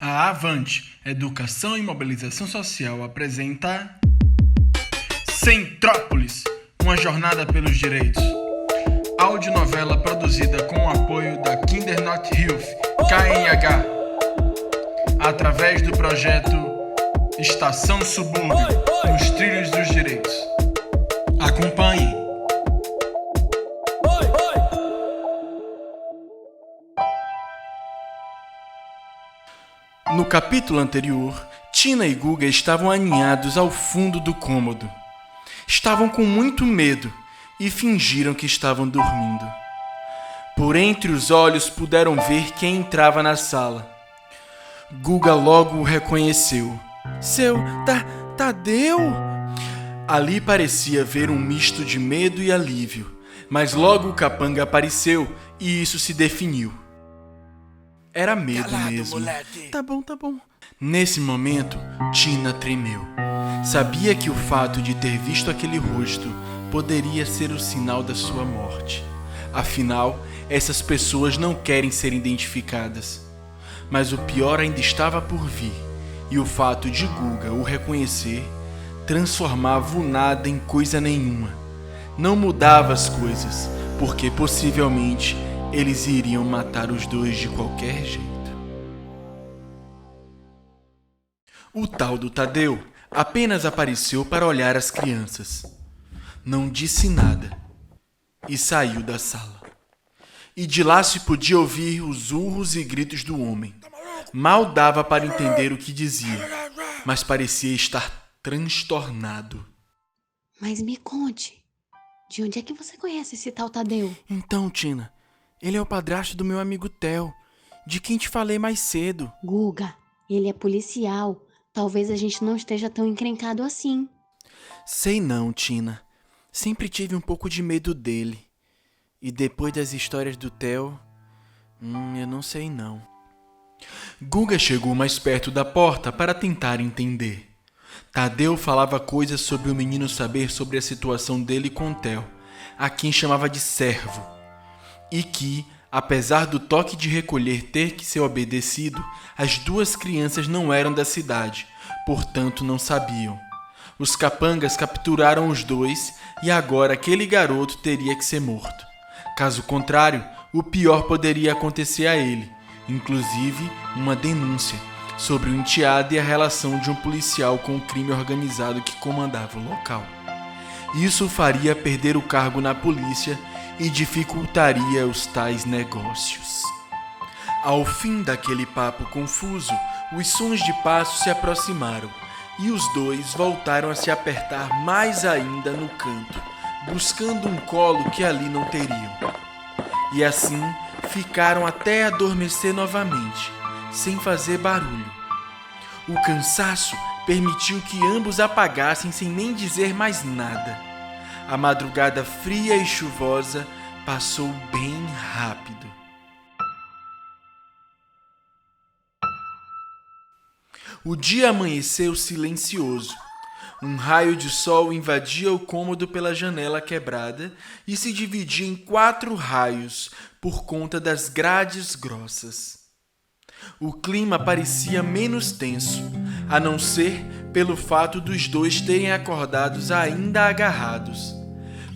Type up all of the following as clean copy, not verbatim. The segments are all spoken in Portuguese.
A Avante Educação e Mobilização Social apresenta Centrópolis, uma jornada pelos direitos. Audionovela produzida com o apoio da Kinder Not Health, KNH, através do projeto Estação Subúrbio, nos trilhos dos direitos. Acompanhe. No capítulo anterior, Tina e Guga estavam aninhados ao fundo do cômodo. Estavam com muito medo e fingiram que estavam dormindo. Por entre os olhos puderam ver quem entrava na sala. Guga logo o reconheceu. Seu Tadeu! Ali parecia ver um misto de medo e alívio, mas logo o capanga apareceu e isso se definiu. Era medo Calado, mesmo. moleque. Tá bom. Nesse momento, Tina tremeu. Sabia que o fato de ter visto aquele rosto poderia ser o sinal da sua morte. Afinal, essas pessoas não querem ser identificadas. Mas o pior ainda estava por vir, e o fato de Guga o reconhecer transformava o nada em coisa nenhuma. Não mudava as coisas, porque possivelmente eles iriam matar os dois de qualquer jeito. O tal do Tadeu apenas apareceu para olhar as crianças. Não disse nada e saiu da sala. E de lá se podia ouvir os urros e gritos do homem. Mal dava para entender o que dizia, mas parecia estar transtornado. Mas me conte, de onde é que você conhece esse tal Tadeu? Então, Tina, ele é o padrasto do meu amigo Theo, de quem te falei mais cedo. Guga, ele é policial. Talvez a gente não esteja tão encrencado assim. Sei não, Tina. Sempre tive um pouco de medo dele. E depois das histórias do Theo, eu não sei não. Guga chegou mais perto da porta para tentar entender. Tadeu falava coisas sobre o menino saber sobre a situação dele com Theo, a quem chamava de servo. E que, apesar do toque de recolher ter que ser obedecido, as duas crianças não eram da cidade, portanto não sabiam. Os capangas capturaram os dois e agora aquele garoto teria que ser morto. Caso contrário, o pior poderia acontecer a ele, inclusive uma denúncia sobre o enteado e a relação de um policial com o crime organizado que comandava o local. Isso o faria perder o cargo na polícia e dificultaria os tais negócios. Ao fim daquele papo confuso, os sons de passos se aproximaram e os dois voltaram a se apertar mais ainda no canto, buscando um colo que ali não teriam. E assim ficaram até adormecer novamente, sem fazer barulho. O cansaço permitiu que ambos apagassem sem nem dizer mais nada. A madrugada fria e chuvosa passou bem rápido. O dia amanheceu silencioso. Um raio de sol invadia o cômodo pela janela quebrada e se dividia em 4 raios por conta das grades grossas. O clima parecia menos tenso, a não ser pelo fato dos dois terem acordados ainda agarrados.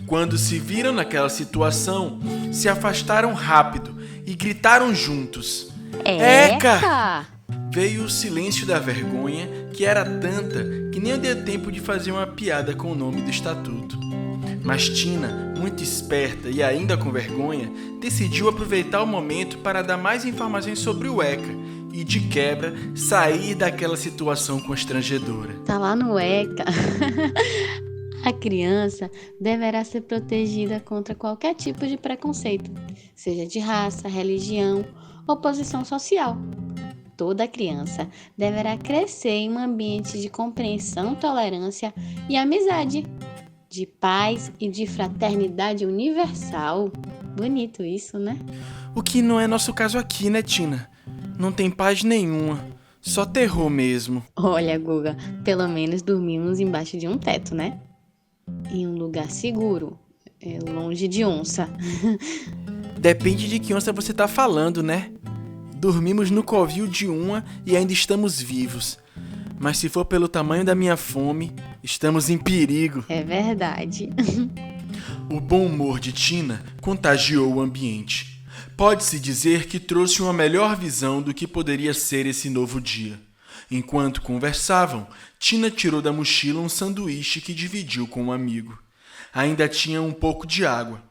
Quando se viram naquela situação, se afastaram rápido e gritaram juntos. Eca! Veio o silêncio da vergonha, que era tanta que nem deu tempo de fazer uma piada com o nome do estatuto. Mas Tina, muito esperta e ainda com vergonha, decidiu aproveitar o momento para dar mais informações sobre o ECA e, de quebra, sair daquela situação constrangedora. Tá lá no ECA. A criança deverá ser protegida contra qualquer tipo de preconceito, seja de raça, religião ou posição social. Toda criança deverá crescer em um ambiente de compreensão, tolerância e amizade, de paz e de fraternidade universal. Bonito isso, né? O que não é nosso caso aqui, né, Tina? Não tem paz nenhuma, só terror mesmo. Olha, Guga, pelo menos dormimos embaixo de um teto, né? Em um lugar seguro, longe de onça. Depende de que onça você tá falando, né? Dormimos no covil de uma e ainda estamos vivos. Mas se for pelo tamanho da minha fome, estamos em perigo. É verdade. O bom humor de Tina contagiou o ambiente. Pode-se dizer que trouxe uma melhor visão do que poderia ser esse novo dia. Enquanto conversavam, Tina tirou da mochila um sanduíche que dividiu com um amigo. Ainda tinha um pouco de água,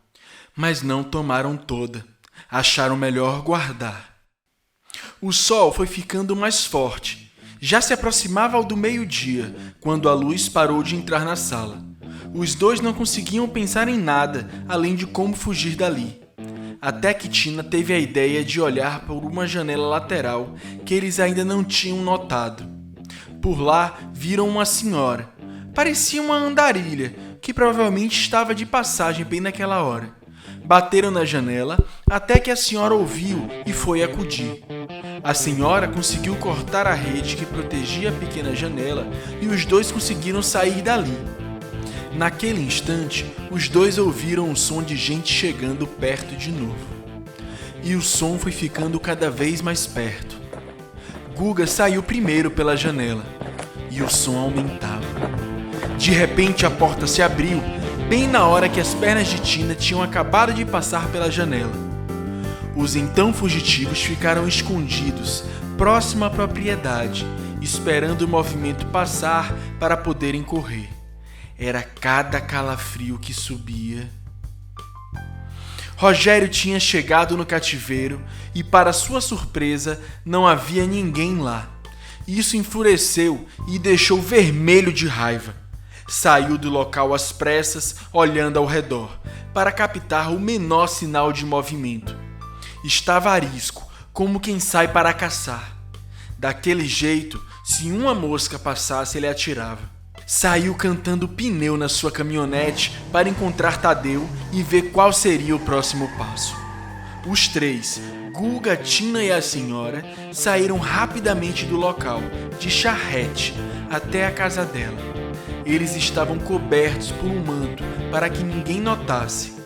mas não tomaram toda. Acharam melhor guardar. O sol foi ficando mais forte. Já se aproximava ao do meio-dia, quando a luz parou de entrar na sala. Os dois não conseguiam pensar em nada, além de como fugir dali. Até que Tina teve a ideia de olhar por uma janela lateral que eles ainda não tinham notado. Por lá, viram uma senhora. Parecia uma andarilha, que provavelmente estava de passagem bem naquela hora. Bateram na janela até que a senhora ouviu e foi acudir. A senhora conseguiu cortar a rede que protegia a pequena janela e os dois conseguiram sair dali. Naquele instante, os dois ouviram o som de gente chegando perto de novo. E o som foi ficando cada vez mais perto. Guga saiu primeiro pela janela e o som aumentava. De repente, a porta se abriu, bem na hora que as pernas de Tina tinham acabado de passar pela janela. Os então fugitivos ficaram escondidos, próximo à propriedade, esperando o movimento passar para poderem correr. Era cada calafrio que subia. Rogério tinha chegado no cativeiro e, para sua surpresa, não havia ninguém lá. Isso enfureceu e deixou vermelho de raiva. Saiu do local às pressas, olhando ao redor, para captar o menor sinal de movimento. Estava arisco, como quem sai para caçar. Daquele jeito, se uma mosca passasse, ele atirava. Saiu cantando pneu na sua caminhonete para encontrar Tadeu e ver qual seria o próximo passo. Os três, Guga, Tina e a senhora, saíram rapidamente do local, de charrete, até a casa dela. Eles estavam cobertos por um manto para que ninguém notasse.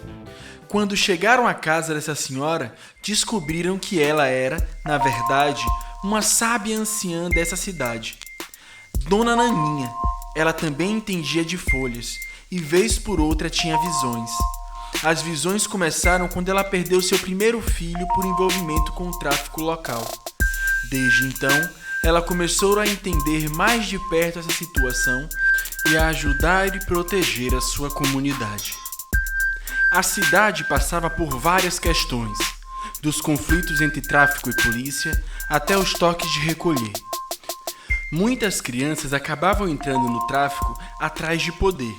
Quando chegaram à casa dessa senhora, descobriram que ela era, na verdade, uma sábia anciã dessa cidade. Dona Naninha. Ela também entendia de folhas e, vez por outra, tinha visões. As visões começaram quando ela perdeu seu primeiro filho por envolvimento com o tráfico local. Desde então, ela começou a entender mais de perto essa situação e a ajudar e proteger a sua comunidade. A cidade passava por várias questões, dos conflitos entre tráfico e polícia até os toques de recolher. Muitas crianças acabavam entrando no tráfico atrás de poder.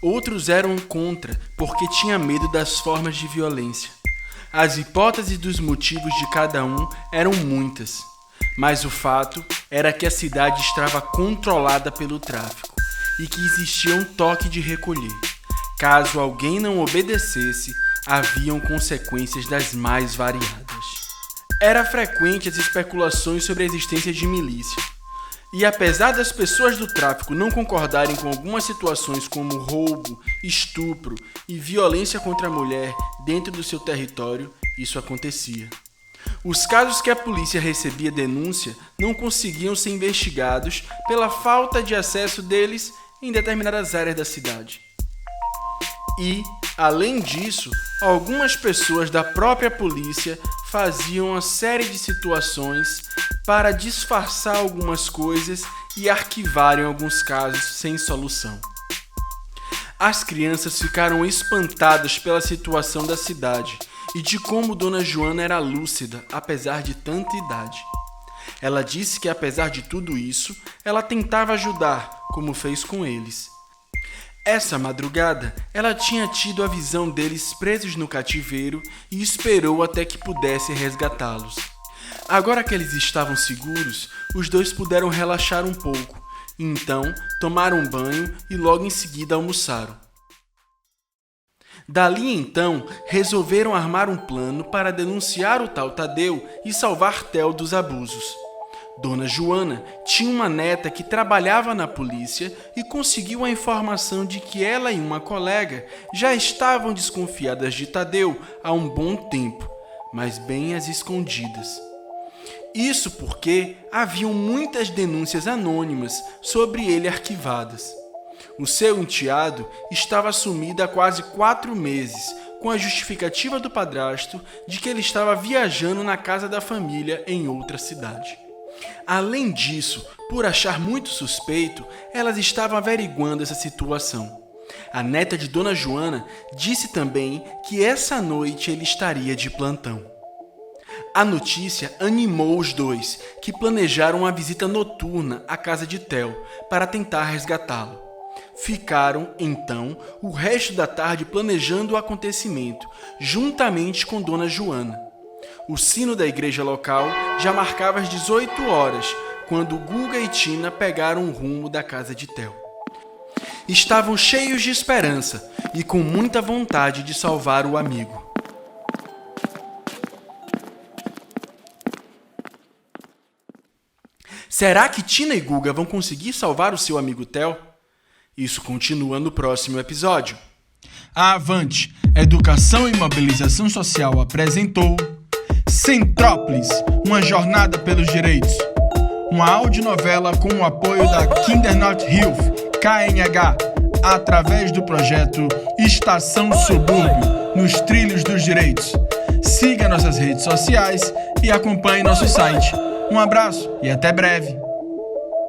Outros eram contra porque tinham medo das formas de violência. As hipóteses dos motivos de cada um eram muitas, mas o fato era que a cidade estava controlada pelo tráfico e que existia um toque de recolher. Caso alguém não obedecesse, haviam consequências das mais variadas. Era frequente as especulações sobre a existência de milícia. E apesar das pessoas do tráfico não concordarem com algumas situações como roubo, estupro e violência contra a mulher dentro do seu território, isso acontecia. Os casos que a polícia recebia denúncia não conseguiam ser investigados pela falta de acesso deles em determinadas áreas da cidade. E, além disso, algumas pessoas da própria polícia faziam uma série de situações para disfarçar algumas coisas e arquivarem alguns casos sem solução. As crianças ficaram espantadas pela situação da cidade e de como Dona Joana era lúcida, apesar de tanta idade. Ela disse que, apesar de tudo isso, ela tentava ajudar, como fez com eles. Essa madrugada, ela tinha tido a visão deles presos no cativeiro e esperou até que pudesse resgatá-los. Agora que eles estavam seguros, os dois puderam relaxar um pouco. Então, tomaram um banho e logo em seguida almoçaram. Dali então, resolveram armar um plano para denunciar o tal Tadeu e salvar Theo dos abusos. Dona Joana tinha uma neta que trabalhava na polícia e conseguiu a informação de que ela e uma colega já estavam desconfiadas de Tadeu há um bom tempo, mas bem às escondidas. Isso porque haviam muitas denúncias anônimas sobre ele arquivadas. O seu enteado estava sumido há quase 4 meses, com a justificativa do padrasto de que ele estava viajando na casa da família em outra cidade. Além disso, por achar muito suspeito, elas estavam averiguando essa situação. A neta de Dona Joana disse também que essa noite ele estaria de plantão. A notícia animou os dois, que planejaram uma visita noturna à casa de Theo para tentar resgatá-lo. Ficaram, então, o resto da tarde planejando o acontecimento, juntamente com Dona Joana. O sino da igreja local já marcava as 18 horas, quando Guga e Tina pegaram o rumo da casa de Theo. Estavam cheios de esperança e com muita vontade de salvar o amigo. Será que Tina e Guga vão conseguir salvar o seu amigo Theo? Isso continua no próximo episódio. A Avante Educação e Mobilização Social apresentou Centrópolis, uma jornada pelos direitos. Uma audionovela com o apoio da Kindernot-Hilfe, KNH, através do projeto Estação Subúrbio, nos trilhos dos direitos. Siga nossas redes sociais e acompanhe nosso site. Um abraço e até breve!